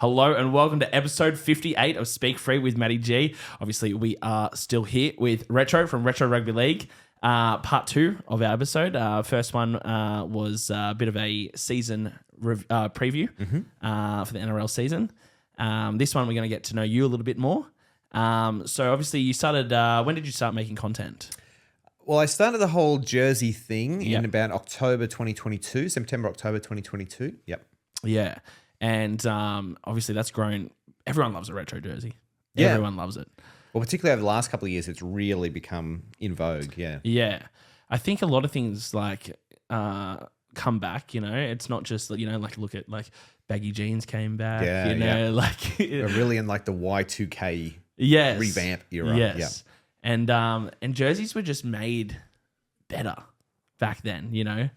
Hello and welcome to episode 58 of Speak Free with MattyG. Obviously, we are still here with Retro from Retro Rugby League. Part 2 of our episode. First one was a bit of a season preview for the NRL season. This one, we're going to get to know you a little bit more. So obviously, you started, when did you start making content? Well, I started the whole jersey thing in about October 2022, September, October 2022. Yep. Yeah. And obviously that's grown. Everyone loves a retro jersey. Yeah. Everyone loves it. Well, particularly over the last couple of years, it's really become in vogue. Yeah. Yeah. I think a lot of things like come back, you know. It's not just, you know, like look at like baggy jeans came back, you know, like we're really in like the Y2K revamp era. Yes. Yeah. And jerseys were just made better back then, you know.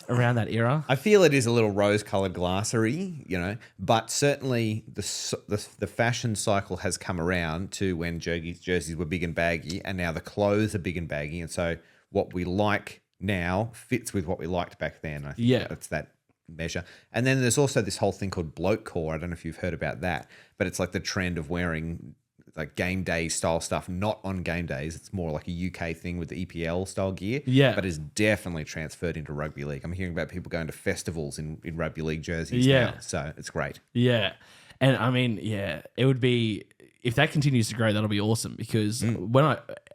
Around that era, I feel it is a little rose-colored glassery, you know, but certainly the fashion cycle has come around to when jerseys were big and baggy, and now the clothes are big and baggy, and so what we like now fits with what we liked back then. I think that's that measure. And then there's also this whole thing called bloke core. I don't know if you've heard about that, but it's like the trend of wearing like game day style stuff, not on game days. It's more like a UK thing with the EPL style gear. Yeah. But it's definitely transferred into rugby league. I'm hearing about people going to festivals in rugby league jerseys now. So it's great. Yeah. And I mean, it would be, if that continues to grow, that'll be awesome because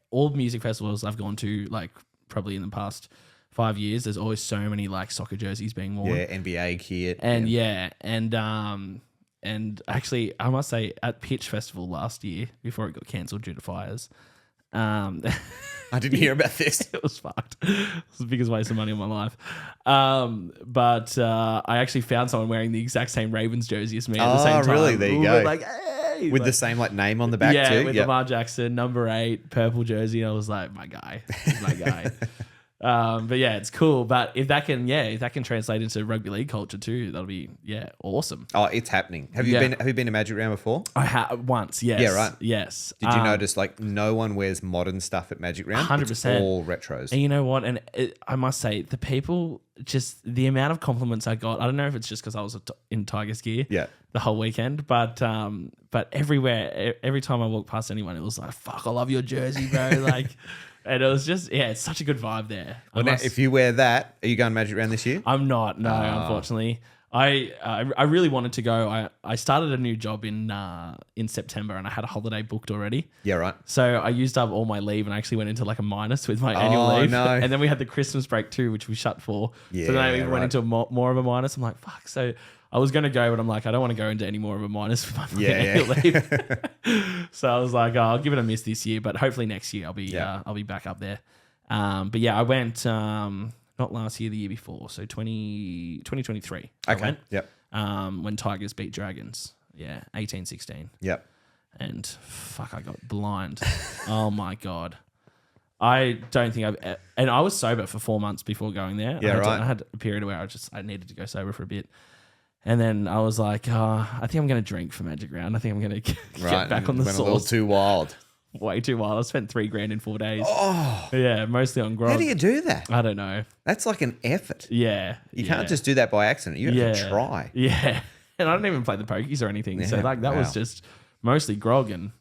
all music festivals I've gone to, like probably in the past 5 years, there's always so many like soccer jerseys being worn. Yeah, NBA kit. And actually, I must say, at Pitch Festival last year, before it got cancelled due to fires, I didn't hear about this. It was fucked. It was the biggest waste of money of my life. But I actually found someone wearing the exact same Ravens jersey as me at the same time. Oh, really? There you go. Like, hey! With the same like name on the back too? Yeah, with Lamar Jackson, number 8, purple jersey. I was like, my guy. He's my guy. But yeah, it's cool. But if that can translate into rugby league culture too, that'll be awesome. Oh, it's happening. Have you been to Magic Round before? I have once. Yes. Yeah, right. Yes. Did you notice like no one wears modern stuff at Magic Round? 100%. It's all retros. And you know what? And I must say, the people, just the amount of compliments I got. I don't know if it's just because I was in Tigers gear. The whole weekend, but everywhere, every time I walked past anyone, it was like, "Fuck, I love your jersey, bro!" Like. And it was just, it's such a good vibe there. Well, now, if you wear that, are you going Magic Round this year? I'm not, no, unfortunately. I really wanted to go. I started a new job in September and I had a holiday booked already. Yeah, right. So I used up all my leave and I actually went into like a minus with my annual leave. No. And then we had the Christmas break too, which we shut for. Yeah, so then I went into more of a minus. I'm like, fuck. So I was going to go, but I'm like, I don't want to go into any more of a minus with my annual leave. So I was like, I'll give it a miss this year, but hopefully next year I'll be back up there. But yeah, I went not last year, the year before, so 2023. Okay. Yep. When Tigers beat Dragons. Yeah, 18-16. Yep. And fuck, I got blind. Oh my God. I don't think and I was sober for 4 months before going there. Yeah, I had a period where I needed to go sober for a bit. And then I was like, I think I'm going to drink for Magic Round. I think I'm going to get back on the sauce. Went a little too wild. Way too wild. I spent $3,000 in 4 days. Oh. Yeah, mostly on grog. How do you do that? I don't know. That's like an effort. Yeah. You can't just do that by accident. You have to try. Yeah. And I don't even play the pokies or anything. Yeah, so like that was just mostly grog and,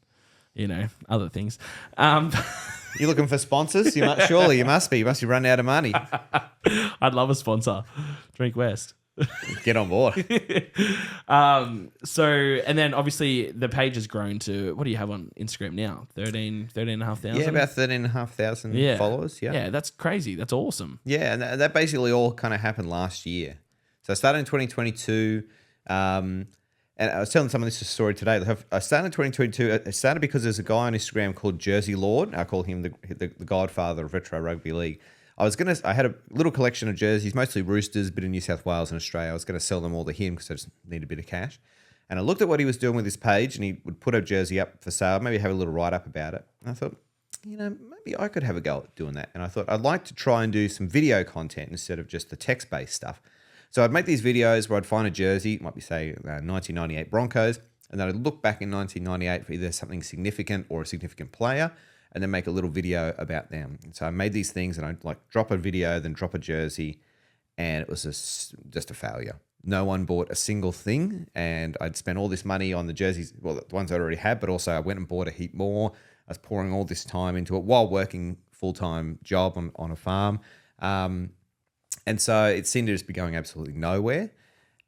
you know, other things. You looking for sponsors? Surely you must be. You must be running out of money. I'd love a sponsor. Drink West. Get on board. So, and then obviously the page has grown to, what do you have on Instagram now? 13,500? Yeah, about 13,500 followers. Yeah. Yeah, that's crazy. That's awesome. Yeah, and that basically all kind of happened last year. So I started in 2022, and I was telling someone this story today. I started in 2022. It started because there's a guy on Instagram called Jersey Lord. I call him the godfather of retro rugby league. I had a little collection of jerseys, mostly Roosters, a bit of New South Wales and Australia. I was going to sell them all to him because I just need a bit of cash. And I looked at what he was doing with his page, and he would put a jersey up for sale, maybe have a little write-up about it. And I thought, maybe I could have a go at doing that. And I thought I'd like to try and do some video content instead of just the text-based stuff. So I'd make these videos where I'd find a jersey, might be, say, 1998 Broncos, and then I'd look back in 1998 for either something significant or a significant player, and then make a little video about them. So I made these things, and I'd like drop a video, then drop a jersey, and it was just a failure. no one bought a single thing, and I'd spent all this money on the jerseys, well, the ones I already had, but also I went and bought a heap more. I was pouring all this time into it while working full-time job on a farm. And so it seemed to just be going absolutely nowhere.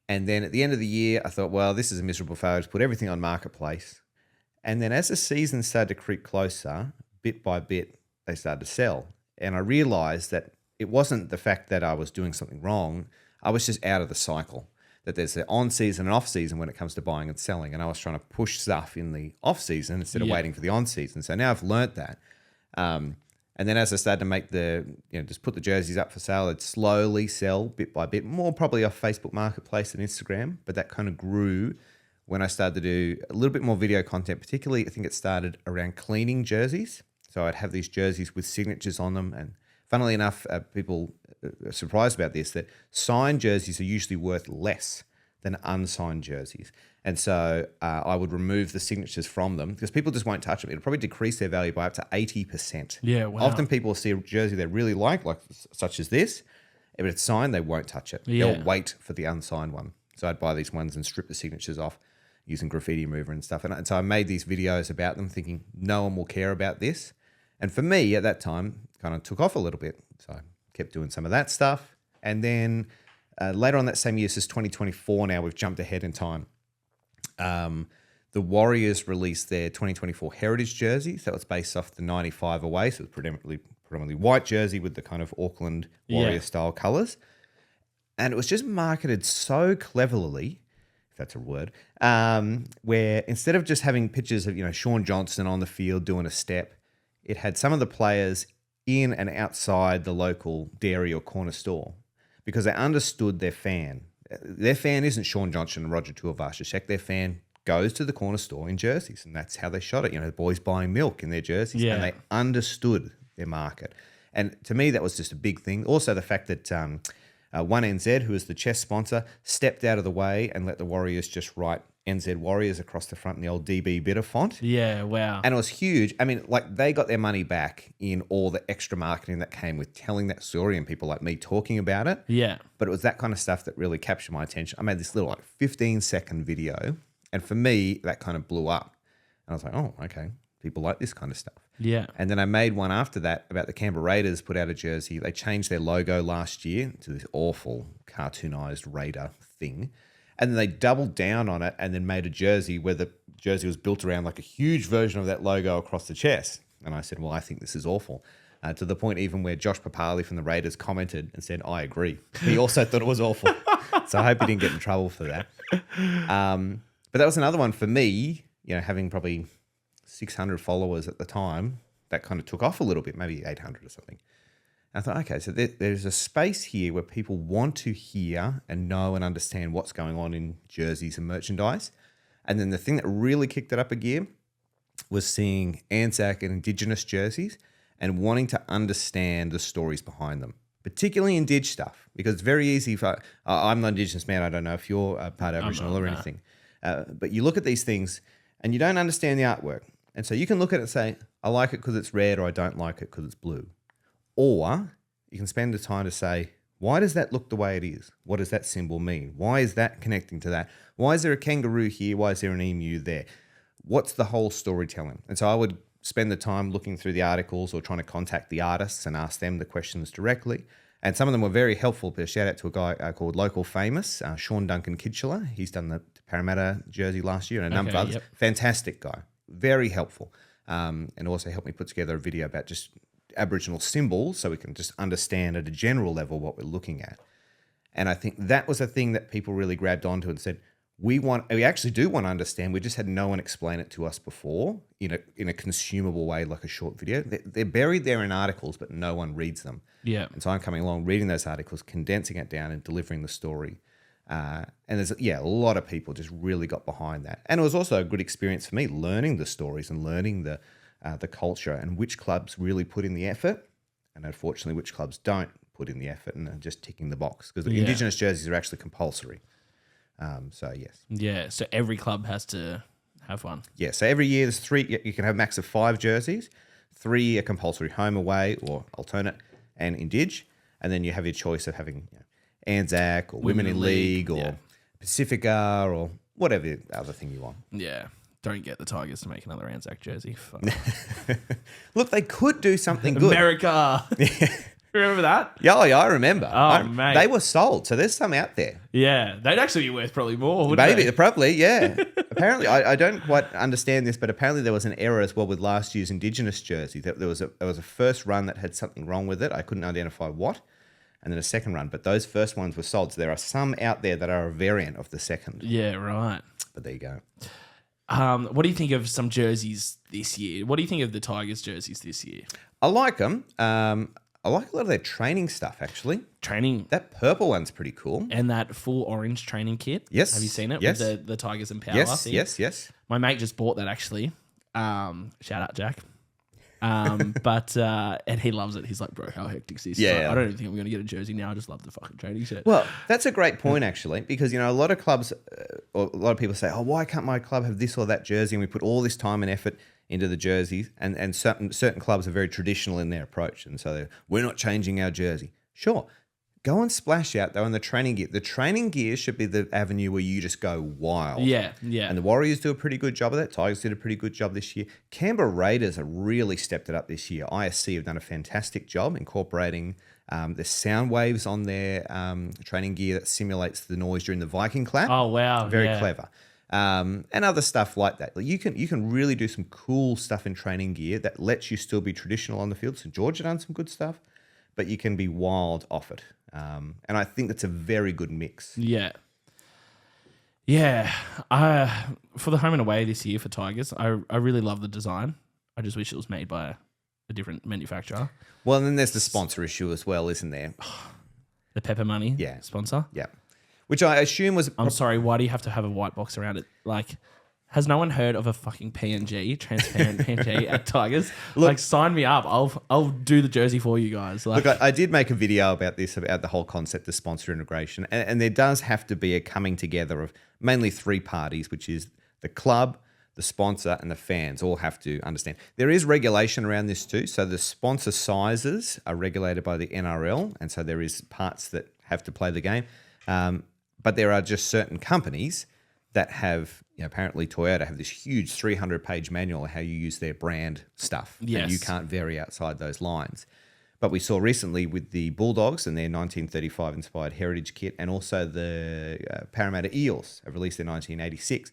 And then at the end of the year, I thought, well, this is a miserable failure. Just put everything on Marketplace. And then as the season started to creep closer, bit by bit, they started to sell. And I realized that it wasn't the fact that I was doing something wrong. I was just out of the cycle, that there's the on-season and off-season when it comes to buying and selling. And I was trying to push stuff in the off-season instead of waiting for the on-season. So now I've learnt that. And then as I started to make just put the jerseys up for sale, I'd slowly sell bit by bit, more probably off Facebook Marketplace and Instagram. But that kind of grew when I started to do a little bit more video content, particularly I think it started around cleaning jerseys. So I'd have these jerseys with signatures on them. And funnily enough, people are surprised about this, that signed jerseys are usually worth less than unsigned jerseys. And so I would remove the signatures from them because people just won't touch them. It'll probably decrease their value by up to 80%. Yeah, wow. Often people see a jersey they really like such as this. If it's signed, they won't touch it. Yeah. They'll wait for the unsigned one. So I'd buy these ones and strip the signatures off using graffiti remover and stuff. And so I made these videos about them thinking no one will care about this. And for me at that time, kind of took off a little bit. So I kept doing some of that stuff. And then later on that same year, this is 2024 now, we've jumped ahead in time. The Warriors released their 2024 Heritage jerseys. That was based off the 95 away. So it was predominantly white jersey with the kind of Auckland Warrior style colours. And it was just marketed so cleverly, if that's a word, where instead of just having pictures of, Sean Johnson on the field doing a step, it had some of the players in and outside the local dairy or corner store because they understood their fan. Their fan isn't Sean Johnson and Roger Tuivasa-Sheck. Their fan goes to the corner store in jerseys, and that's how they shot it. The boys buying milk in their jerseys, and they understood their market. And to me, that was just a big thing. Also, the fact that 1NZ, who is the chess sponsor, stepped out of the way and let the Warriors just write NZ Warriors across the front in the old DB Bitter font. Yeah, wow. And it was huge. I mean, they got their money back in all the extra marketing that came with telling that story and people like me talking about it. Yeah. But it was that kind of stuff that really captured my attention. I made this little 15-second video, and for me, that kind of blew up. And I was like, oh, okay, people like this kind of stuff. Yeah. And then I made one after that about the Canberra Raiders put out a jersey. They changed their logo last year to this awful cartoonized Raider thing. And then they doubled down on it and then made a jersey where the jersey was built around like a huge version of that logo across the chest. And I said, well, I think this is awful. To the point even where Josh Papali from the Raiders commented and said, I agree. He also thought it was awful. So I hope he didn't get in trouble for that. But that was another one for me, having probably 600 followers at the time, that kind of took off a little bit, maybe 800 or something. I thought, okay, so there's a space here where people want to hear and know and understand what's going on in jerseys and merchandise. And then the thing that really kicked it up a gear was seeing Anzac and Indigenous jerseys and wanting to understand the stories behind them, particularly Indig stuff, because it's very easy for, I'm not Indigenous man, I don't know if you're part Aboriginal or anything, but you look at these things and you don't understand the artwork. And so you can look at it and say, I like it because it's red, or I don't like it because it's blue. Or you can spend the time to say, why does that look the way it is? What does that symbol mean? Why is that connecting to that? Why is there a kangaroo here? Why is there an emu there? What's the whole storytelling? And so I would spend the time looking through the articles or trying to contact the artists and ask them the questions directly. And some of them were very helpful. But a shout out to a guy called Local Famous, Sean Duncan Kitcheler. He's done the Parramatta jersey last year and a number of others. Yep. Fantastic guy. Very helpful. And also helped me put together a video about just Aboriginal symbols so we can just understand at a general level what we're looking at. And I think that was a thing that people really grabbed onto and said, we actually do want to understand. We just had no one explain it to us before in a consumable way, like a short video. They're buried there in articles, but no one reads them. Yeah. And so I'm coming along, reading those articles, condensing it down and delivering the story. And there's a lot of people just really got behind that. And it was also a good experience for me, learning the stories and learning the culture and which clubs really put in the effort, and unfortunately which clubs don't put in the effort and are just ticking the box, because the Indigenous jerseys are actually compulsory. So yes. Yeah, so every club has to have one. Yeah, so every year there's 3, you can have a max of 5 jerseys, 3 are compulsory home, away or alternate and Indig, and then you have your choice of having Anzac or Women in League or yeah. Pacifica or whatever other thing you want. Yeah. Don't get the Tigers to make another Anzac jersey. Fuck. Look, they could do something good. America. Remember that? Yeah, I remember. Mate. They were sold, so there's some out there. Yeah. They'd actually be worth probably more, wouldn't Maybe, they? probably, yeah. Apparently, I don't quite understand this, but apparently there was an error as well with last year's Indigenous jersey. There was a first run that had something wrong with it. I couldn't identify what. And then a second run. But those first ones were sold. So there are some out there that are a variant of the second. Yeah, right. But there you go. What do you think of some jerseys this year? What do you think of the Tigers jerseys this year? I like them. I like a lot of their training stuff, actually. Training. That purple one's pretty cool. And that full orange training kit. Yes. Have you seen it? Yes. With the Tigers and Power Yes, thing? yes. My mate just bought that actually. Shout out, Jack. And he loves it. He's like, bro, how hectic is this? Yeah. He's like, I don't even think I'm going to get a jersey now. I just love the fucking training shirt. Well, that's a great point, actually, because, a lot of clubs, or a lot of people say, oh, why can't my club have this or that jersey? And we put all this time and effort into the jerseys, and certain clubs are very traditional in their approach. And so we're not changing our jersey. Sure. Go and splash out, though, in the training gear. The training gear should be the avenue where you just go wild. Yeah. And the Warriors do a pretty good job of that. Tigers did a pretty good job this year. Canberra Raiders have really stepped it up this year. ISC have done a fantastic job incorporating the sound waves on their training gear that simulates the noise during the Viking clap. Oh, wow. Very yeah. clever. And other stuff like that. Like you can really do some cool stuff in training gear that lets you still be traditional on the field. So Georgia done some good stuff, but you can be wild off it. And I think that's a very good mix. Yeah. Yeah. For the home and away this year for Tigers, I really love the design. I just wish it was made by a different manufacturer. Well, and then there's the sponsor issue as well, isn't there? The Pepper Money sponsor. Yeah. Which I assume was... I'm sorry, why do you have to have a white box around it? Like, has no one heard of a fucking PNG, transparent PNG at Tigers? Look, sign me up. I'll do the jersey for you guys. Look, I did make a video about this, about the whole concept of sponsor integration. And there does have to be a coming together of mainly three parties, which is the club, the sponsor, and the fans all have to understand. There is regulation around this too. So the sponsor sizes are regulated by the NRL. And so there is parts that have to play the game. But there are just certain companies that have, apparently Toyota have this huge 300-page manual of how you use their brand stuff. Yes. And you can't vary outside those lines. But we saw recently with the Bulldogs and their 1935-inspired heritage kit, and also the Parramatta Eels have released their 1986.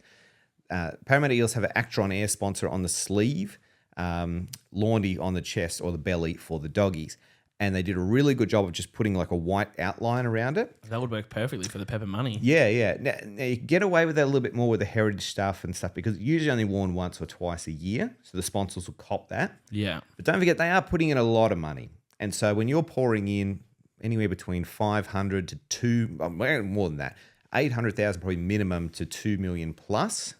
Parramatta Eels have an Actron Air sponsor on the sleeve, Laundy on the chest or the belly for the doggies. And they did a really good job of just putting like a white outline around it. That would work perfectly for the Pepper Money. Yeah. Now you get away with that a little bit more with the heritage stuff and stuff because it's usually only worn once or twice a year. So the sponsors will cop that. Yeah. But don't forget, they are putting in a lot of money. And so when you're pouring in anywhere between 500 to 2, more than that, 800,000 probably minimum to 2 million plus,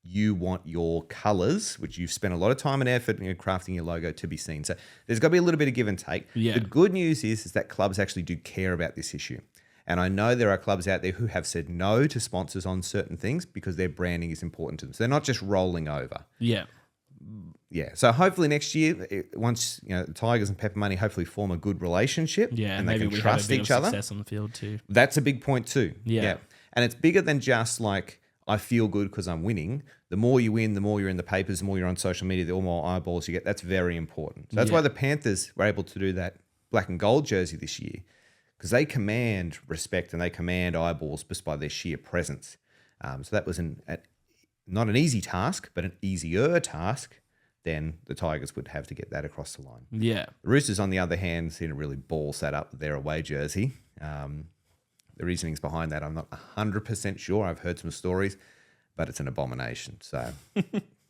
you want your colors, which you've spent a lot of time and effort in crafting your logo, to be seen. So there's got to be a little bit of give and take. Yeah. The good news is that clubs actually do care about this issue. And I know there are clubs out there who have said no to sponsors on certain things because their branding is important to them. So they're not just rolling over. Yeah. Yeah. So hopefully next year, once the Tigers and Pepper Money hopefully form a good relationship, Yeah. and they maybe can we trust have a bit each of other. success on the field too. That's a big point too. Yeah. And it's bigger than just like, I feel good because I'm winning. The more you win, the more you're in the papers, the more you're on social media, the more eyeballs you get. That's very important. So that's why the Panthers were able to do that black and gold jersey this year, because they command respect and they command eyeballs just by their sheer presence. So that was not an easy task, but an easier task than the Tigers would have to get that across the line. Yeah. The Roosters, on the other hand, seem to really ball that up with their away jersey. The reasonings behind that, I'm not 100% sure. I've heard some stories, but it's an abomination. So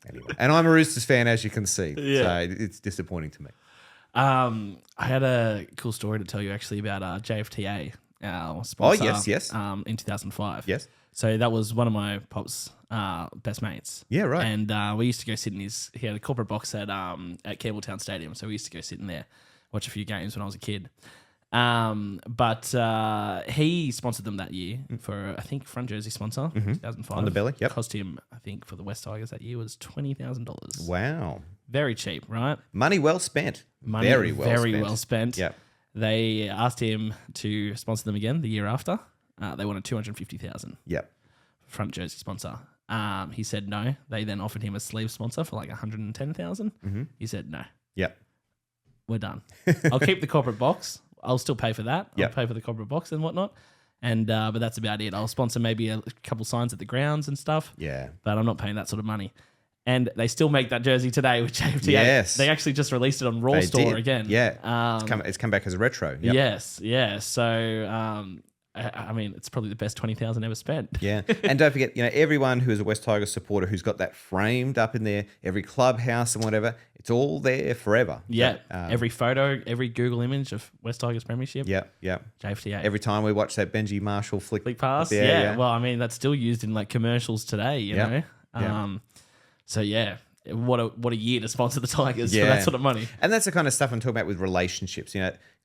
anyway, and I'm a Roosters fan, as you can see. Yeah. So it's disappointing to me. I had a cool story to tell you actually about JFTA, our sponsor. Oh, yes. In 2005. Yes. So that was one of my pop's best mates. Yeah, right. And we used to go sit in he had a corporate box at Campbelltown Stadium. So we used to go sit in there, watch a few games when I was a kid. But he sponsored them that year for, I think, front jersey sponsor, 2005. On the belly, yep. Cost him, I think, for the West Tigers that year was $20,000. Wow. Very cheap, right? Money well spent. Money Very well spent. well spent. Yep. They asked him to sponsor them again the year after. They wanted 250,000 Yep. front jersey sponsor. He said no. They then offered him a sleeve sponsor for like 110,000. He said no. Yep. We're done. I'll keep the corporate box. I'll still pay for that. Yep. I'll pay for the corporate box and whatnot. And but that's about it. I'll sponsor maybe a couple signs at the grounds and stuff. Yeah. But I'm not paying that sort of money. And they still make that jersey today with JFTA. Yes. They actually just released it on Raw They Store did. again. Yeah. It's come back as a retro. Yep. Yes. Yeah. So, I mean, it's probably the best 20,000 ever spent. Yeah. And don't forget, everyone who is a West Tigers supporter who's got that framed up in there, every clubhouse and whatever, it's all there forever. Yeah. So, Every photo, every Google image of West Tigers Premiership. Yeah. Yeah. JFTA. Every time we watch that Benji Marshall flick pass. there, Well, I mean, that's still used in like commercials today, you know? Yeah. So yeah, what a year to sponsor the Tigers for that sort of money. And that's the kind of stuff I'm talking about with relationships.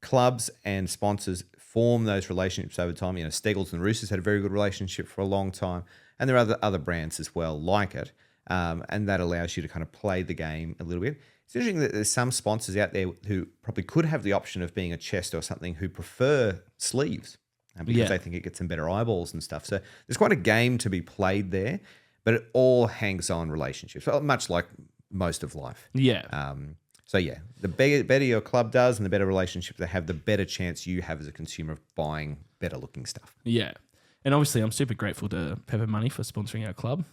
Clubs and sponsors form those relationships over time. Steggles and Roosters had a very good relationship for a long time. And there are other brands as well like it. And that allows you to kind of play the game a little bit. It's interesting that there's some sponsors out there who probably could have the option of being a chest or something who prefer sleeves because they think it gets them better eyeballs and stuff. So there's quite a game to be played there. But it all hangs on relationships, much like most of life. Yeah. So the better your club does and the better relationships they have, the better chance you have as a consumer of buying better looking stuff. Yeah. And obviously I'm super grateful to Pepper Money for sponsoring our club,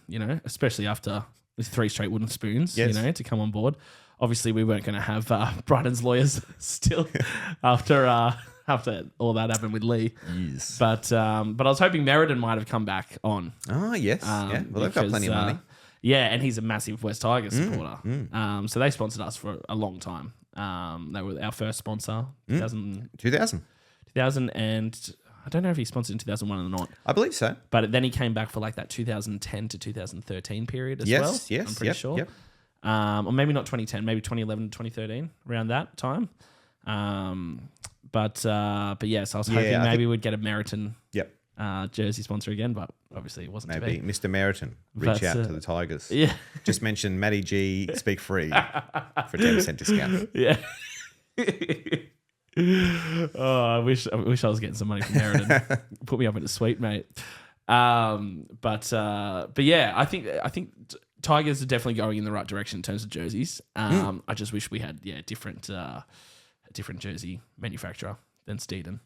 especially after the 3 straight wooden spoons, to come on board. Obviously we weren't going to have Brighton's lawyers still after all that happened with Lee. Yes. But I was hoping Meriden might have come back on. Oh, yes. Well, they've got plenty of money. Yeah, and he's a massive West Tigers supporter. So they sponsored us for a long time. They were our first sponsor, 2000. 2000 and I don't know if he sponsored in 2001 or not. I believe so. But then he came back for like that 2010 to 2013 period as well. Yes, I'm pretty sure. Yep. Or maybe not 2010, maybe 2011 to 2013, around that time. But yes, I was hoping maybe we'd get a Meriton jersey sponsor again, but obviously it wasn't maybe to be. Mr. Meriton, reach out to the Tigers. Yeah. Just mention MattyG, speak free for a 10% discount. Yeah. I wish I was getting some money from Meriton. Put me up in a suite, mate. But yeah, I think Tigers are definitely going in the right direction in terms of jerseys. I just wish we had a different jersey manufacturer than Steeden.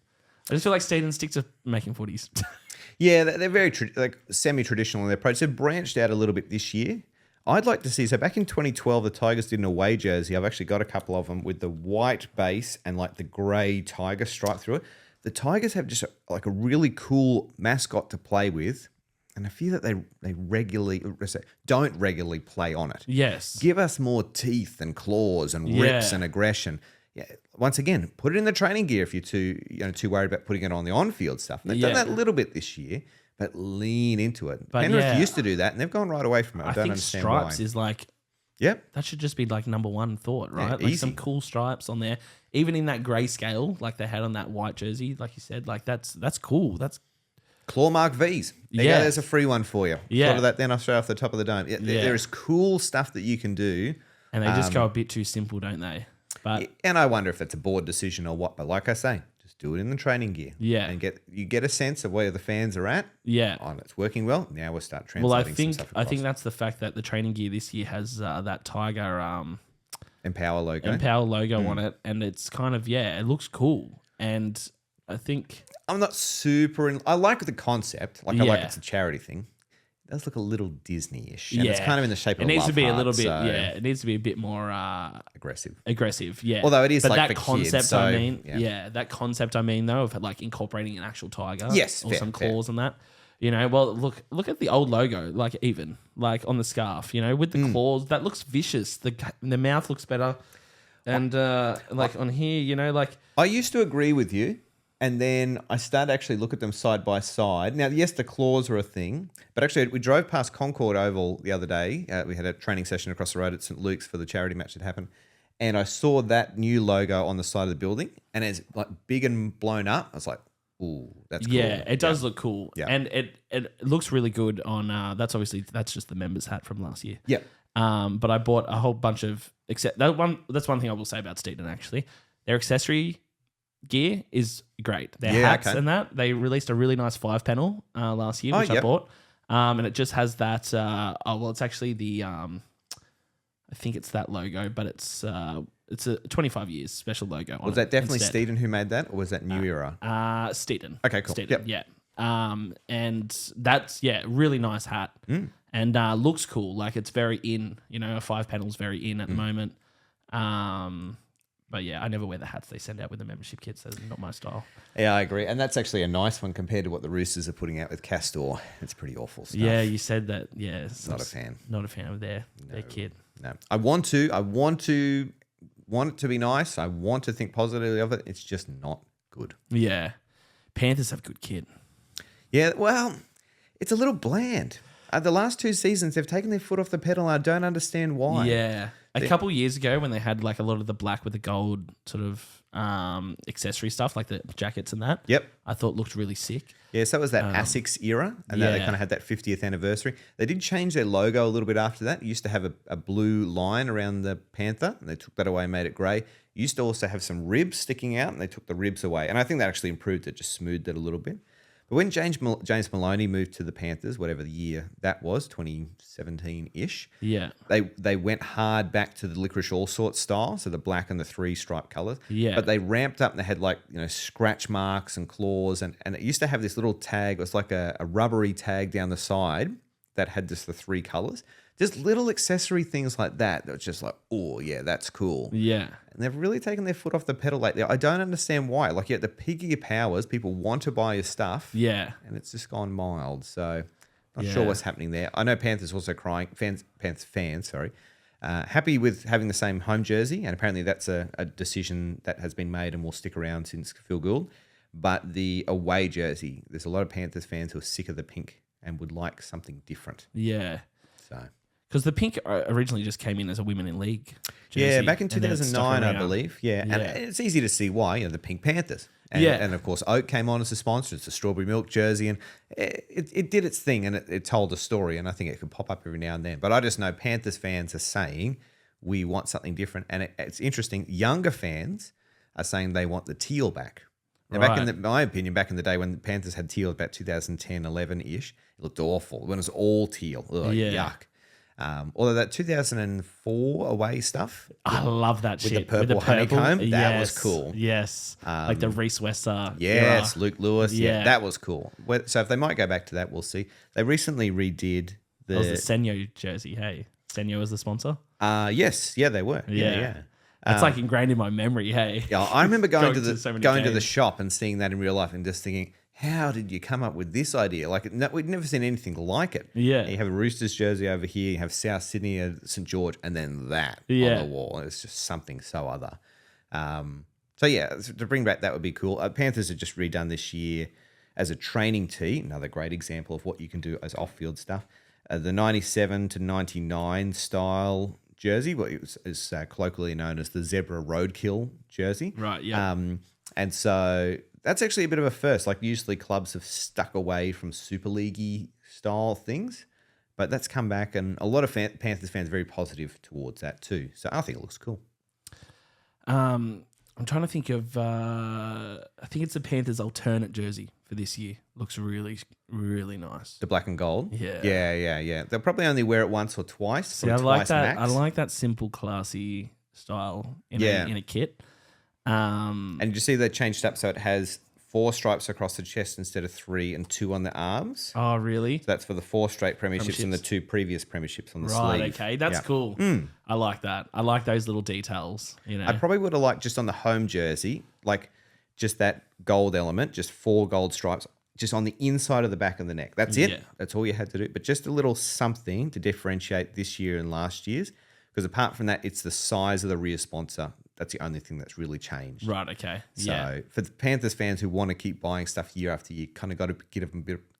I just feel like Steeden stick to making footies. Yeah, they're very semi-traditional in their approach. They've branched out a little bit this year. I'd like to see, so back in 2012, the Tigers did an away jersey. I've actually got a couple of them with the white base and like the grey tiger stripe through it. The Tigers have just a really cool mascot to play with. And I feel that they don't regularly play on it. Yes. Give us more teeth and claws and rips and aggression. Yeah. Once again, put it in the training gear if you're too worried about putting it on the on-field stuff. They've done that a little bit this year, but lean into it. Penrith used to do that, and they've gone right away from it. I don't understand why. Stripes is like, that should just be like number one thought, right? Yeah, like easy. some cool stripes on there, even in that grey scale, like they had on that white jersey, like you said, like that's cool. That's Claw Mark V's. There you go, there's a free one for you. Yeah. Thought of that then I'll straight off the top of the dome. There is cool stuff that you can do. And they just go a bit too simple, don't they? But and I wonder if it's a board decision or what. But like I say, just do it in the training gear. Yeah. And you get a sense of where the fans are at. Yeah. Oh, it's working well. Now we'll start translating some stuff I across. think that's the fact that the training gear this year has that Tiger Empower logo. on it, and it's kind of it looks cool. And I think I'm not super I like the concept. I like it's a charity thing. It does look a little Disney-ish. And it's kind of in the shape of a love heart, it needs to be a bit more aggressive, yeah. Although it is but like that for concept, kids, so, that concept, I mean, though, of like incorporating an actual tiger, yes, or some claws and that. Well, look at the old logo, like even like on the scarf, with the claws. That looks vicious. The mouth looks better, and like on here, like I used to agree with you. And then I started to actually look at them side by side. Now, yes, the claws are a thing, but actually we drove past Concord Oval the other day. We had a training session across the road at St. Luke's for the charity match that happened. And I saw that new logo on the side of the building and it's like big and blown up. I was like, ooh, that's cool. Yeah, it does look cool. Yeah. And it looks really good on, that's just the members hat from last year. Yeah. But I bought a whole bunch of, that's one thing I will say about Steeden actually. Their accessory gear is great. Their Yeah, hats okay. and that, they released a really nice 5-panel last year, which I yep. bought. And it just has that. It's actually the. I think it's that logo, but it's a 25 years special logo. Was that definitely Steeden who made that, or was that New Era? Steeden. Okay, cool. Steeden, Yep. yeah. And that's really nice hat, and looks cool. Like it's very in. A 5-panel's very in at the moment. But yeah, I never wear the hats they send out with the membership kits. That's not my style. Yeah, I agree. And that's actually a nice one compared to what the Roosters are putting out with Castor. It's pretty awful stuff. Yeah, you said that. Yeah, Not a fan. Not a fan of their kid. No. I want it to be nice. I want to think positively of it. It's just not good. Yeah, Panthers have good kid. Yeah, well, it's a little bland. The last 2 seasons, they've taken their foot off the pedal. I don't understand why. Yeah. A couple years ago when they had like a lot of the black with the gold sort of accessory stuff, like the jackets and that. Yep. I thought looked really sick. Yeah, so that was that ASICS era, and then they kind of had that 50th anniversary. They did change their logo a little bit after that. It used to have a blue line around the Panther, and they took that away and made it grey. It used to also have some ribs sticking out, and they took the ribs away. And I think that actually improved it, just smoothed it a little bit. But when James Maloney moved to the Panthers, whatever the year that was, 2017-ish, Yeah. they went hard back to the licorice all sorts style, so the black and the 3 stripe colours. Yeah. But they ramped up and they had like, scratch marks and claws, and it used to have this little tag. It was like a rubbery tag down the side that had just the 3 colours. Just little accessory things like that was just like, oh, yeah, that's cool. Yeah. And they've really taken their foot off the pedal lately. I don't understand why. Like, you're at the peak of your powers. People want to buy your stuff. Yeah. And it's just gone mild. So, not Yeah. sure what's happening there. I know Panthers also crying. Panthers fans, happy with having the same home jersey. And apparently that's a decision that has been made and will stick around since Phil Gould. But the away jersey, there's a lot of Panthers fans who are sick of the pink and would like something different. Yeah. So... Because the pink originally just came in as a women in league jersey. Yeah, back in and then it stuck 2009, I around. believe. Yeah, and it's easy to see why. The Pink Panthers. And, Yeah. and of course, Oak came on as a sponsor. It's a strawberry milk jersey, and it did its thing, and it told a story, and I think it could pop up every now and then. But I just know Panthers fans are saying we want something different, and it's interesting. Younger fans are saying they want the teal back. Now, back in my opinion, back in the day when the Panthers had teal, about 2010, 11-ish, it looked awful. When it was all teal, yuck. Although that 2004 away stuff, I love that with shit. the purple honeycomb, that was cool. Yes. Like the Reese Wester. Yes, era. Luke Lewis. Yeah, Yeah. that was cool. So if they might go back to that, we'll see. They recently redid That was the Senyo jersey, hey? Senyo was the sponsor? Yes, yeah, they were. Yeah. It's like ingrained in my memory, hey? Yeah, I remember going to so many the games. shop and seeing that in real life and just thinking, how did you come up with this idea? Like, we'd never seen anything like it. Yeah. You have a Roosters jersey over here, you have South Sydney, St. George, and then that on the wall. It's just something so other. So, yeah, to bring back that would be cool. Panthers have just redone this year as a training tee, another great example of what you can do as off-field stuff. The 97 to 99 style jersey, what is colloquially known as the Zebra Roadkill jersey. Right, yeah. And so that's actually a bit of a first. Like, usually clubs have stuck away from Super League-y style things, but that's come back, and a lot of Panthers fans are very positive towards that too. So I think it looks cool. I'm trying to think of, I think it's the Panthers alternate jersey for this year. Looks really, really nice. The black and gold? Yeah. Yeah. They'll probably only wear it once or twice. See, I like that. I like that simple, classy style in a kit. And did you see they changed up so it has 4 stripes across the chest instead of 3 and 2 on the arms? Oh, really? So that's for the 4 straight premierships and the 2 previous premierships on the sleeve. Right, okay. That's cool. I like that. I like those little details. I probably would have liked just on the home jersey, like just that gold element, just 4 gold stripes, just on the inside of the back of the neck. That's it. Yeah. That's all you had to do. But just a little something to differentiate this year and last year's. Because apart from that, it's the size of the rear sponsor. That's the only thing that's really changed. Right, okay. So for the Panthers fans who want to keep buying stuff year after year, kind of got to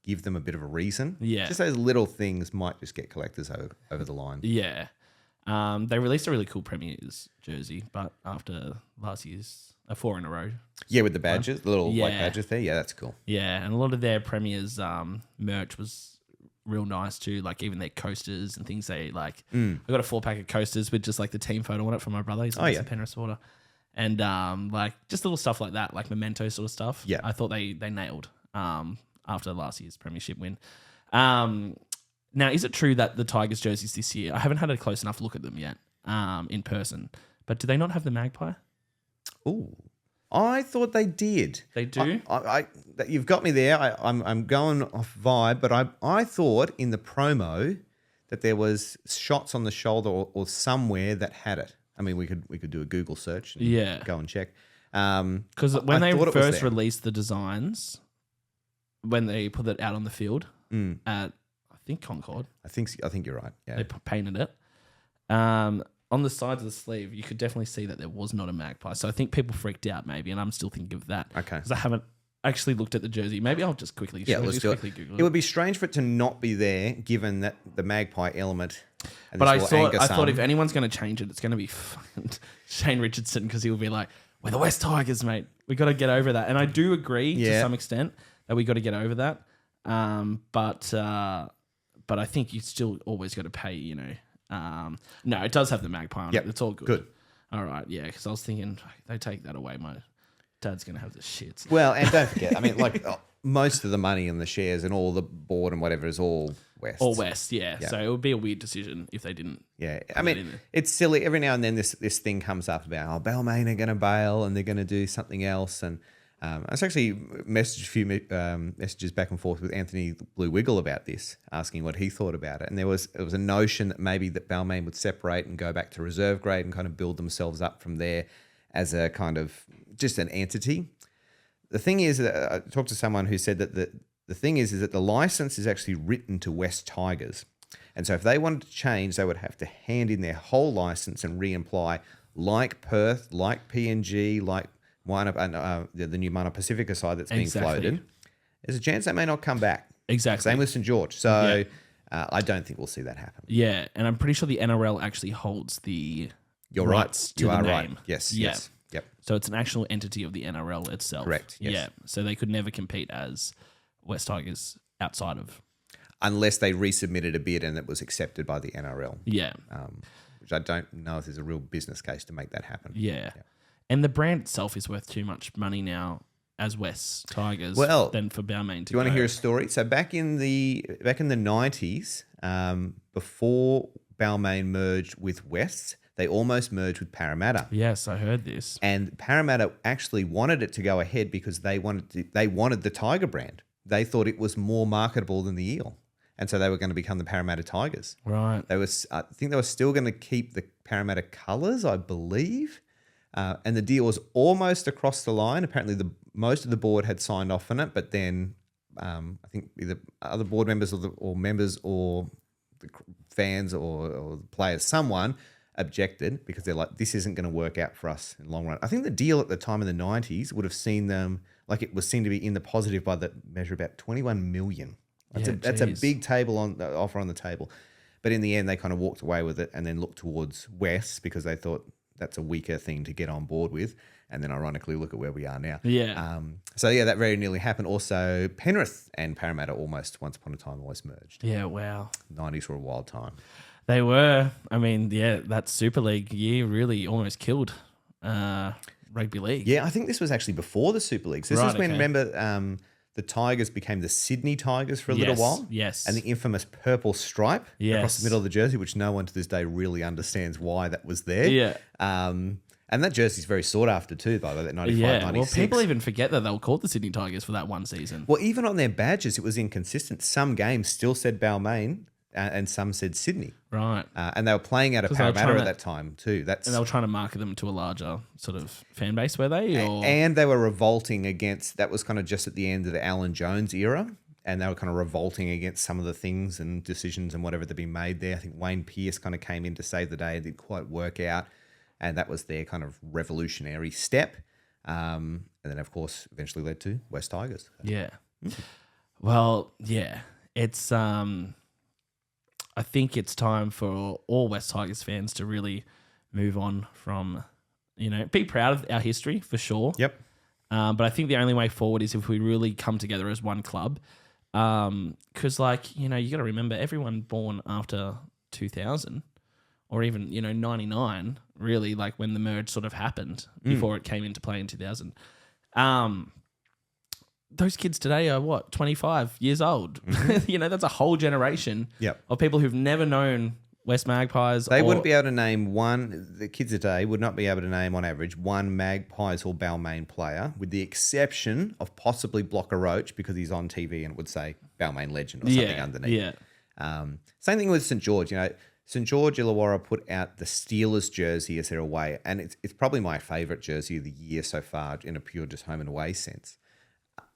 give them a bit of a reason. Yeah. Just those little things might just get collectors over the line. Yeah. They released a really cool Premier's jersey, but after last year's 4 in a row. Yeah, with the badges, the little white Yeah. badges there. Yeah, that's cool. Yeah, and a lot of their Premier's merch was real nice too. Like even their coasters and things. They like. I got a 4-pack of coasters with just like the team photo on it from my brother. He's a massive Penrith supporter, and like just little stuff like that, like memento sort of stuff. Yeah. I thought they nailed after last year's premiership win. Now, is it true that the Tigers jerseys this year? I haven't had a close enough look at them yet in person, but do they not have the magpie? Ooh, I thought they did. They do. You've got me there. I'm going off vibe, but I thought in the promo that there was shots on the shoulder or somewhere that had it. I mean, we could do a Google search and go and check. Because when they first released the designs, when they put it out on the field at I think Concord, I think you're right. Yeah, they painted it. On the sides of the sleeve, you could definitely see that there was not a magpie. So I think people freaked out maybe, and I'm still thinking of that. Okay, because I haven't actually looked at the jersey. Maybe I'll just quickly let's do it. Google it. It would be strange for it to not be there, given that the magpie element. But I thought if anyone's going to change it, it's going to be fucking Shane Richardson, because he'll be like, "We're the West Tigers, mate. We got to get over that." And I do agree to some extent that we got to get over that. But I think you still always got to pay. You know, no, it does have the magpie on it. It's all good. Good. All right, yeah, because I was thinking they take that away, my dad's going to have the shits. Well, and don't forget, I mean, like most of the money in the shares and all the board and whatever is all West. All West, yeah. So it would be a weird decision if they didn't. Yeah, I mean, it's silly. Every now and then this thing comes up about, Balmain are going to bail and they're going to do something else. And I was actually messaged a few messages back and forth with Anthony Blue Wiggle about this, asking what he thought about it. And it was a notion that maybe that Balmain would separate and go back to reserve grade and kind of build themselves up from there as a kind of just an entity. The thing is, I talked to someone who said that the thing is that the license is actually written to West Tigers. And so if they wanted to change, they would have to hand in their whole license and re-imply, like Perth, like PNG, like the new Mana Pacifica side that's being floated. There's a chance they may not come back. Exactly. Same with St. George. So I don't think we'll see that happen. Yeah, and I'm pretty sure the NRL actually holds the rights to the name. Right. Yes, yeah. yes. Yep. So it's an actual entity of the NRL itself. Correct. Yes. Yeah. So they could never compete as West Tigers outside of, unless they resubmitted a bid and it was accepted by the NRL. Yeah. Which I don't know if there's a real business case to make that happen. Yeah. And the brand itself is worth too much money now as West Tigers than for Balmain to do you want to hear a story? So back in the 90s, before Balmain merged with West, they almost merged with Parramatta. Yes, I heard this. And Parramatta actually wanted it to go ahead because they wanted the Tiger brand. They thought it was more marketable than the Eel. And so they were going to become the Parramatta Tigers. Right. I think they were still going to keep the Parramatta colours, I believe. And the deal was almost across the line. Apparently, most of the board had signed off on it, but then I think either other board members or members or the fans or the players, someone objected because they're like, this isn't going to work out for us in the long run. I think the deal at the time in the 90s would have seen them, like it was seen to be in the positive by the measure about 21 million. That's a big offer on the table. But in the end, they kind of walked away with it and then looked towards West because they thought that's a weaker thing to get on board with. And then ironically, look at where we are now. Yeah. That very nearly happened. Also, Penrith and Parramatta almost once upon a time almost merged. Yeah, wow. 90s were a wild time. They were. I mean, yeah, that Super League year really almost killed Rugby League. Yeah, I think this was actually before the Super League. So this is when, remember, the Tigers became the Sydney Tigers for a little while. Yes. And the infamous purple stripe across the middle of the jersey, which no one to this day really understands why that was there. Yeah. And that jersey's very sought after too, by the way, that 95, 96. Well, people even forget that they were called the Sydney Tigers for that one season. Well, even on their badges, it was inconsistent. Some games still said Balmain and some said Sydney. Right. And they were playing out of Parramatta at that time too. And they were trying to market them to a larger sort of fan base, were they? And they were revolting against, that was kind of just at the end of the Alan Jones era. And they were kind of revolting against some of the things and decisions and whatever that had been made there. I think Wayne Pearce kind of came in to save the day and didn't quite work out. And that was their kind of revolutionary step. And then, of course, eventually led to West Tigers. Yeah. Well, yeah. It's I think it's time for all West Tigers fans to really move on from, be proud of our history for sure. Yep. But I think the only way forward is if we really come together as one club. Because, you got to remember, everyone born after 2000 or even, 99, really, like when the merge sort of happened before it came into play in 2000. Those kids today are 25 years old. That's a whole generation of people who've never known West Magpies. They wouldn't be able to name the kids today would not be able to name on average one Magpies or Balmain player, with the exception of possibly Blocker Roach, because he's on TV and it would say Balmain legend or something underneath. Yeah. Same thing with St. George. St. George Illawarra put out the Steelers jersey as their away, and it's probably my favourite jersey of the year so far in a pure just home and away sense.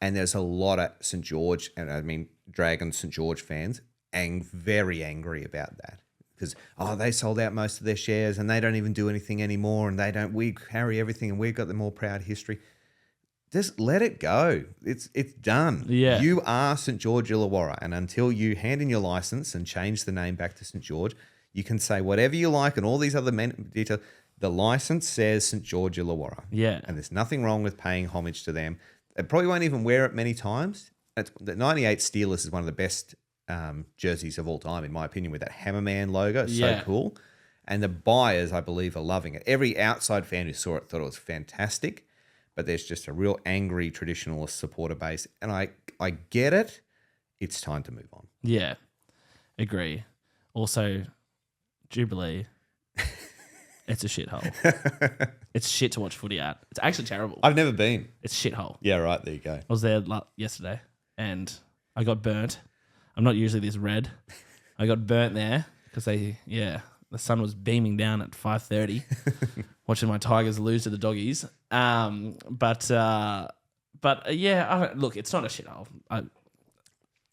And there's a lot of St. George, and I mean Dragon St. George fans, very angry about that. Because, they sold out most of their shares and they don't even do anything anymore, and we carry everything and we've got the more proud history. Just let it go. It's done. Yeah. You are St. George Illawarra, and until you hand in your license and change the name back to St. George, you can say whatever you like and all these other details. The license says St. George Illawarra. Yeah. And there's nothing wrong with paying homage to them. They probably won't even wear it many times. The 98 Steelers is one of the best jerseys of all time, in my opinion, with that Hammerman logo. It's so cool. And the buyers, I believe, are loving it. Every outside fan who saw it thought it was fantastic, but there's just a real angry traditionalist supporter base. And I get it. It's time to move on. Yeah, agree. Also, Jubilee, it's a shithole. It's shit to watch footy at. It's actually terrible. I've never been. It's shithole. Yeah, right. There you go. I was there yesterday and I got burnt. I'm not usually this red. I got burnt there because the sun was beaming down at 5:30, watching my Tigers lose to the Doggies. But look, it's not a shithole.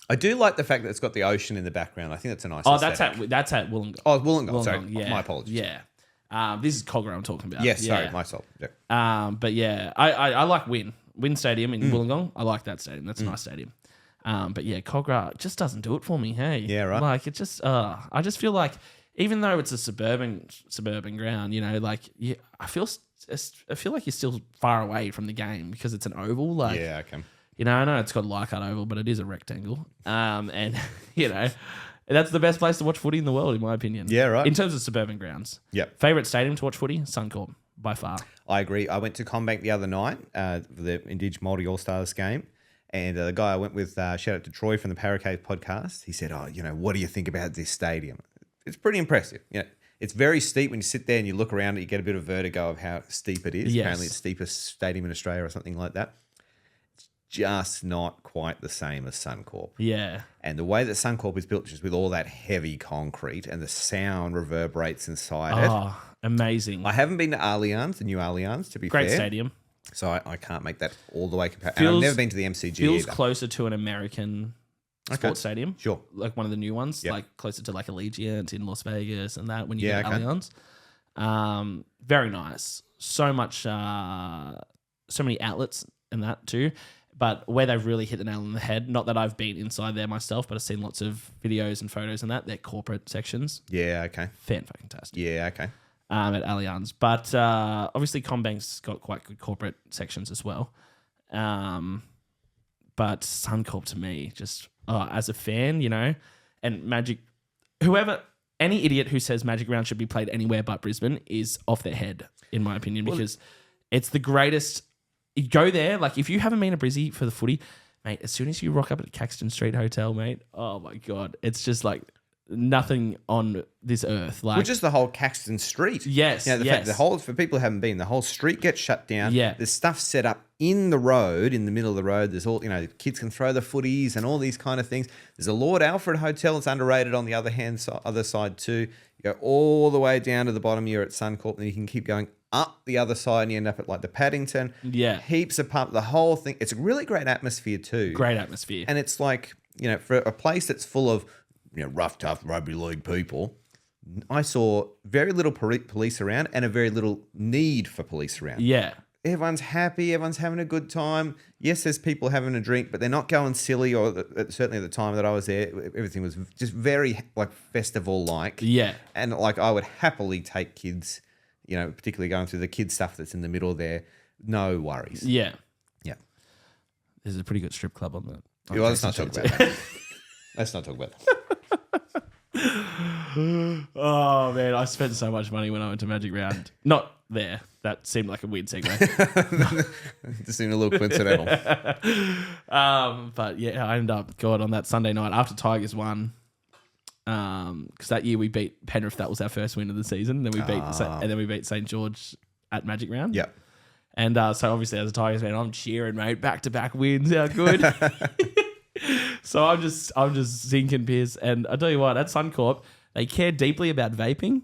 I do like the fact that it's got the ocean in the background. I think that's a nice. Oh, that's at Wollongong. Oh, Wollongong. Sorry, yeah. My apologies. Yeah. This is Cogra I'm talking about. Yes, sorry, my fault. Yeah. But yeah, I like Wynn Stadium in Wollongong. I like that stadium. That's a nice stadium. But yeah, Cogra just doesn't do it for me. Hey, yeah, right. Like it just, I just feel like even though it's a suburban ground, I feel like you're still far away from the game because it's an oval. Like, yeah, okay. I know it's got a Leichhardt Oval, but it is a rectangle. And that's the best place to watch footy in the world, in my opinion. Yeah, right. In terms of suburban grounds. Yep. Favorite stadium to watch footy? Suncorp, by far. I agree. I went to Combank the other night for the Indige Multi All-Stars game. And the guy I went with, shout out to Troy from the Paracave podcast. He said, what do you think about this stadium? It's pretty impressive. It's very steep. When you sit there and you look around it, you get a bit of vertigo of how steep it is. Yes. Apparently it's the steepest stadium in Australia or something like that. It's just not quite the same as Suncorp. Yeah. And the way that Suncorp is built, just with all that heavy concrete and the sound reverberates inside it. Oh, amazing. I haven't been to Allianz, the new Allianz, to be fair. Great stadium. So I can't make that all the way compatible. Feels- And I've never been to the MCG Feels either. closer to an American sports stadium. Sure. Like one of the new ones, Yep. like closer to like Allegiant in Las Vegas and that when you get okay. Allianz. Very nice. So much, so many outlets and that too. But where they've really hit the nail on the head, not that I've been inside there myself, but I've seen lots of videos and photos and that, they're corporate sections. Yeah, okay. Fantastic. Yeah, okay. At Allianz. But obviously Combank's got quite good corporate sections as well. But Suncorp to me, just as a fan, and Magic, any idiot who says Magic Round should be played anywhere but Brisbane is off their head, in my opinion, because it's the greatest. You go there, like if you haven't been to Brizzy for the footy, mate, as soon as you rock up at Caxton Street Hotel, mate, oh my God, it's just like nothing on this earth. Like, Just the whole Caxton Street. Yes, fact, for people who haven't been, the whole street gets shut down. Yeah. There's stuff set up in the road, in the middle of the road. There's all, kids can throw the footies and all these kind of things. There's a Lord Alfred Hotel that's underrated on the other side too. You go all the way down to the bottom, you're at Suncorp, and you can keep going up the other side and you end up at like the Paddington. Yeah. Heaps of pub, the whole thing. It's a really great atmosphere too. great atmosphere. And it's like, for a place that's full of, rough, tough rugby league people, I saw very little police around and a very little need for police around. Yeah. Everyone's happy. Everyone's having a good time. Yes, there's people having a drink, but they're not going silly. Or certainly at the time that I was there, everything was just very like festival-like. Yeah. And like I would happily take kids, particularly going through the kids stuff that's in the middle there. No worries. Yeah. Yeah. There's a pretty good strip club on that. Let's not talk about that. Let's not talk about that. Oh man, I spent so much money when I went to Magic Round. Not there. That seemed like a weird segue. Just seemed a little coincidental. But yeah, I ended up on that Sunday night after Tigers won. Because that year we beat Penrith. That was our first win of the season. Then we beat St George at Magic Round. Yeah. And so obviously as a Tigers fan, I'm cheering, mate. Back-to-back wins. How good. So I'm just sinking piss. And I tell you what, at Suncorp, they care deeply about vaping.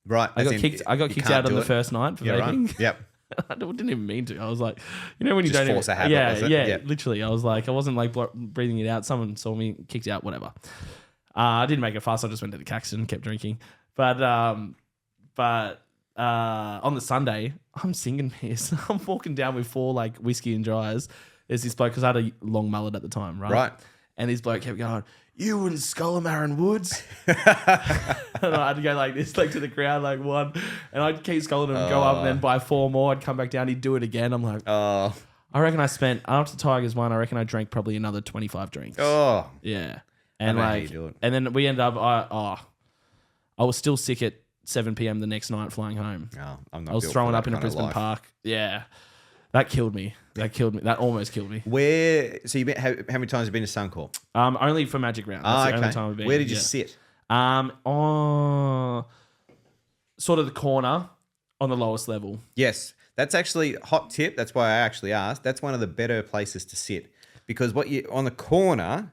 Right. I got kicked out on the first night for vaping. Right. Yep. I didn't even mean to. I was like, when you Just don't force a habit, was it? yeah, literally. I was like, I wasn't like breathing it out. Someone saw me, kicked out, whatever. I didn't make it fast. I just went to the Caxton and kept drinking. But on the Sunday, I'm singing piss. I'm walking down with 4 like whiskey and dryers. There's this bloke, because I had a long mullet at the time, right? Right. And this bloke kept going, "You wouldn't Scullamarin Woods." And I had to go like this, like to the crowd, like one. And I'd keep sculling him, go up, and then buy 4 more. I'd come back down, he'd do it again. I'm like, I reckon I spent, after Tigers won, I reckon I drank probably another 25 drinks. Oh. Yeah. And I know how you do it. and then we ended up, I was still sick at 7 p.m. the next night flying home. Oh, I'm not I was built throwing for up that in a kind of Brisbane life. park. Yeah. That killed me. That almost killed me. So you been, how many times have you been to Suncorp? Only for Magic Round. That's the only time I've been. Where did you sit? Sort of the corner on the lowest level. Yes, that's actually hot tip. That's why I actually asked. That's one of the better places to sit, because on the corner,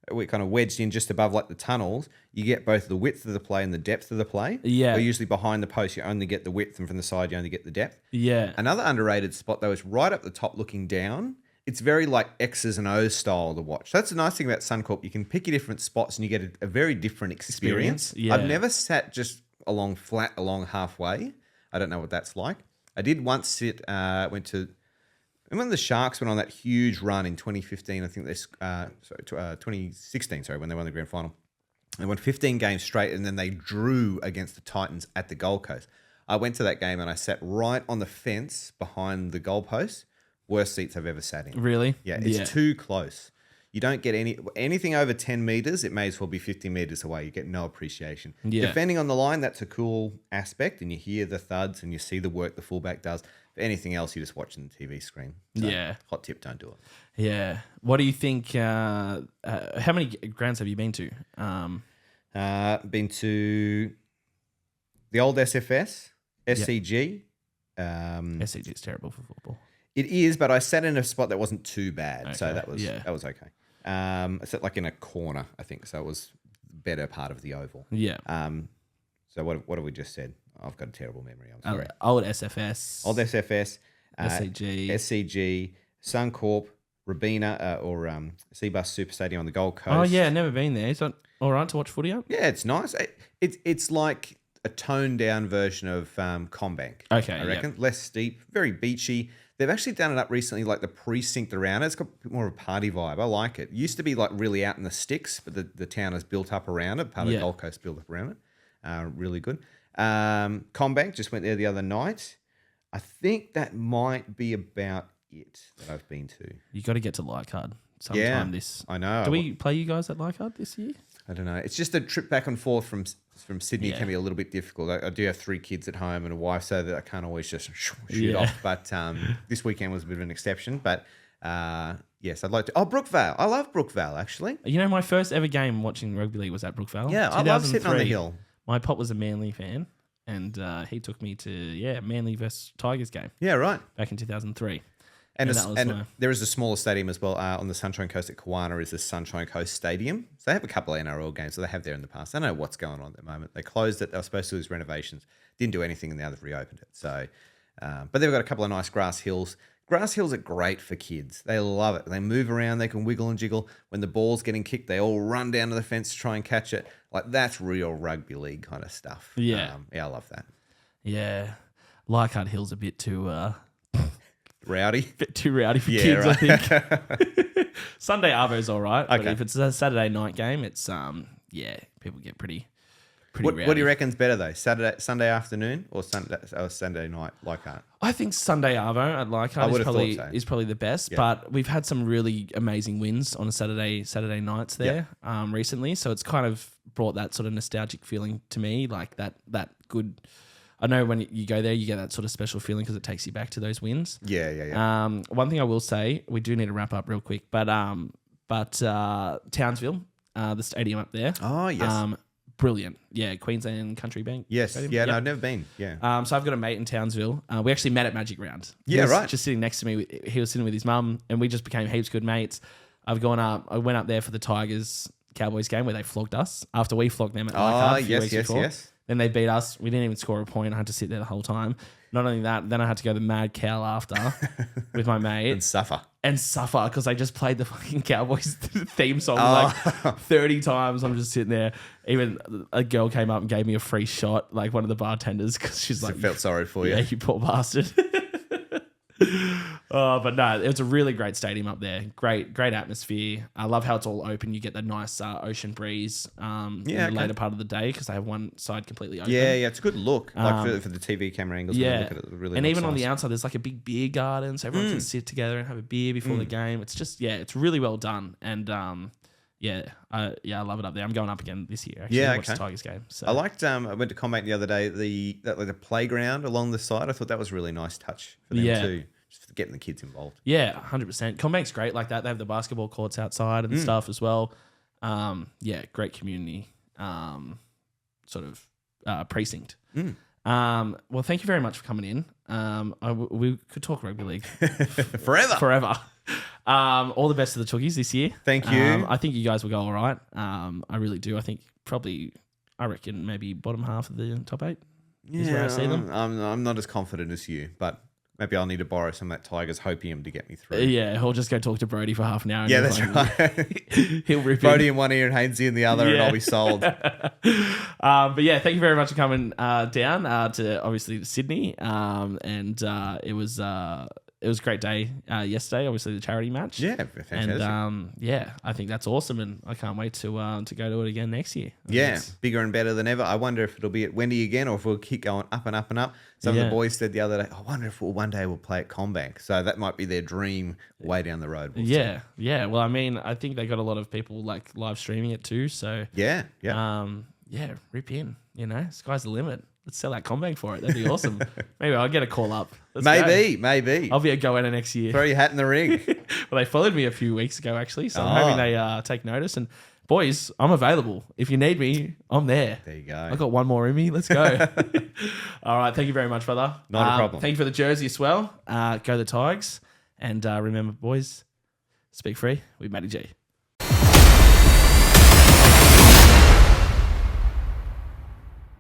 we're kind of wedged in just above like the tunnels. You get both the width of the play and the depth of the play. Yeah. Where usually behind the post, you only get the width, and from the side, you only get the depth. Yeah. Another underrated spot though is right up the top, looking down. It's very like X's and O's style to watch. That's the nice thing about Suncorp. You can pick your different spots and you get a very different experience. Yeah. I've never sat just along halfway. I don't know what that's like. I did once sit, remember when the Sharks went on that huge run in 2015, I think 2016, when they won the grand final. They won 15 games straight, and then they drew against the Titans at the Gold Coast. I went to that game and I sat right on the fence behind the goalpost. Worst seats I've ever sat in. Really? Yeah, it's too close. You don't get anything over 10 meters. It may as well be 50 meters away. You get no appreciation. Yeah. Defending on the line, that's a cool aspect, and you hear the thuds and you see the work the fullback does. But anything else, you're just watching the TV screen. So, hot tip, don't do it. Yeah. What do you think? How many grounds have you been to? Been to the old SFS, SCG. SCG is terrible for football. It is, but I sat in a spot that wasn't too bad, so Okay, that was okay. I sat like in a corner, I think, so it was better part of the oval. Yeah. So what have we just said? I've got a terrible memory. I'm sorry. Old SFS. Old SFS, SCG, Suncorp, Robina, or Seabus Super Stadium on the Gold Coast. Oh yeah, never been there. Is that all right to watch footy up? Yeah, it's nice. It's like a toned down version of Combank. Okay, I reckon less steep, very beachy. They've actually done it up recently, like the precinct around it. It's got a bit more of a party vibe. I like it. It used to be like really out in the sticks, but the town has built up around it. Part of the Gold Coast built up around it. Really good. Combank, just went there the other night. I think that might be about it that I've been to. You got to get to Leichhardt sometime I know. Do we play you guys at Leichhardt this year? I don't know. It's just a trip back and forth from Sydney can be a little bit difficult. I do have 3 kids at home and a wife, so that I can't always just shoot off. But this weekend was a bit of an exception. But yes, I'd like to. Oh, Brookvale. I love Brookvale, actually. You know, my first ever game watching rugby league was at Brookvale. Yeah, I love sitting on the hill. My pop was a Manly fan, and he took me to Manly versus Tigers game. Yeah, right. Back in 2003. And there is a smaller stadium as well on the Sunshine Coast at Kawana is the Sunshine Coast Stadium. So they have a couple of NRL games that they have there in the past. I don't know what's going on at the moment. They closed it. They were supposed to do renovations. Didn't do anything, and now they've reopened it. So, but they've got a couple of nice grass hills. Grass hills are great for kids. They love it. They move around. They can wiggle and jiggle. When the ball's getting kicked, they all run down to the fence to try and catch it. Like, that's real rugby league kind of stuff. Yeah. I love that. Yeah. Leichhardt Hill's a bit too... Rowdy? bit too rowdy for kids, right. I think. Sunday Arvo's all right. Okay. But if it's a Saturday night game, it's, people get pretty rowdy. What do you reckon's better, though? Sunday afternoon or Sunday night, Leichhardt? I think Sunday Arvo at Leichhardt is probably the best. Yeah. But we've had some really amazing wins on a Saturday nights there recently. So it's kind of brought that sort of nostalgic feeling to me, like that good. I know when you go there, you get that sort of special feeling because it takes you back to those wins. Yeah. One thing I will say, we do need to wrap up real quick, but Townsville, the stadium up there. Oh, yes. Brilliant. Yeah, Queensland Country Bank. Yes. Stadium. Yeah, Yep. no, I've never been. Yeah. So I've got a mate in Townsville. We actually met at Magic Round. Yeah, He was right. Just sitting next to me. He was sitting with his mum, and we just became heaps good mates. I went up there for the Tigers Cowboys game where they flogged us after we flogged them at Leichhardt a few weeks before. Yes. Then they beat us. We didn't even score a point. I had to sit there the whole time. Not only that, then I had to go to the Mad Cow after with my mate. And suffer. Because they just played the fucking Cowboys theme song like 30 times. I'm just sitting there. Even a girl came up and gave me a free shot, like one of the bartenders, because she's like, felt sorry for you. Yeah, you poor bastard. But no, it was a really great stadium up there. Great atmosphere. I love how it's all open. You get the nice ocean breeze in the later part of the day because they have one side completely open. Yeah, it's a good look. Like for the TV camera angles. Yeah, look at it, really and looks even on nice. the outside, there's like a big beer garden, so everyone can sit together and have a beer before the game. It's just it's really well done, and I love it up there. I'm going up again this year. Actually, Yeah, to watch the okay. Tigers game. So I liked. I went to Combank the other day. The playground along the side. I thought that was a really nice touch for them too. Just for getting the kids involved. Yeah, 100%. Combank's great like that. They have the basketball courts outside and stuff as well. Great community precinct. Well, thank you very much for coming in. We could talk rugby league forever. All the best to the Chookies this year. Thank you. I think you guys will go all right. I really do. I think I reckon maybe bottom half of the top 8 is where I see them. I'm not as confident as you, but maybe I'll need to borrow some of that Tigers hopium to get me through. Yeah, or just go talk to Brody for half an hour. And Yeah, that's right. He'll rip Brody in one ear and Hainsey in the other, and I'll be sold. But yeah, thank you very much for coming down to obviously Sydney. It was a great day yesterday. Obviously the charity match. Yeah, fantastic. And I think that's awesome, and I can't wait to go to it again next year. Yeah, bigger and better than ever. I wonder if it'll be at Wendy again or if we'll keep going up and up and up. Some of the boys said the other day, I wonder if one day we'll play at Combank. So that might be their dream way down the road. We'll see. Yeah. Well, I mean, I think they got a lot of people like live streaming it too. So Yeah. rip in. Sky's the limit. Let's sell that Combank for it. That'd be awesome. Maybe I'll get a call up. Let's Maybe. I'll be a go-enter next year. Throw your hat in the ring. Well, they followed me a few weeks ago, actually, so I'm hoping they take notice. And boys, I'm available. If you need me, I'm there. There you go. I got one more in me. Let's go. All right. Thank you very much, brother. Not a problem. Thank you for the jersey as well. Go the Tigers. And remember, boys, speak free with MattyG.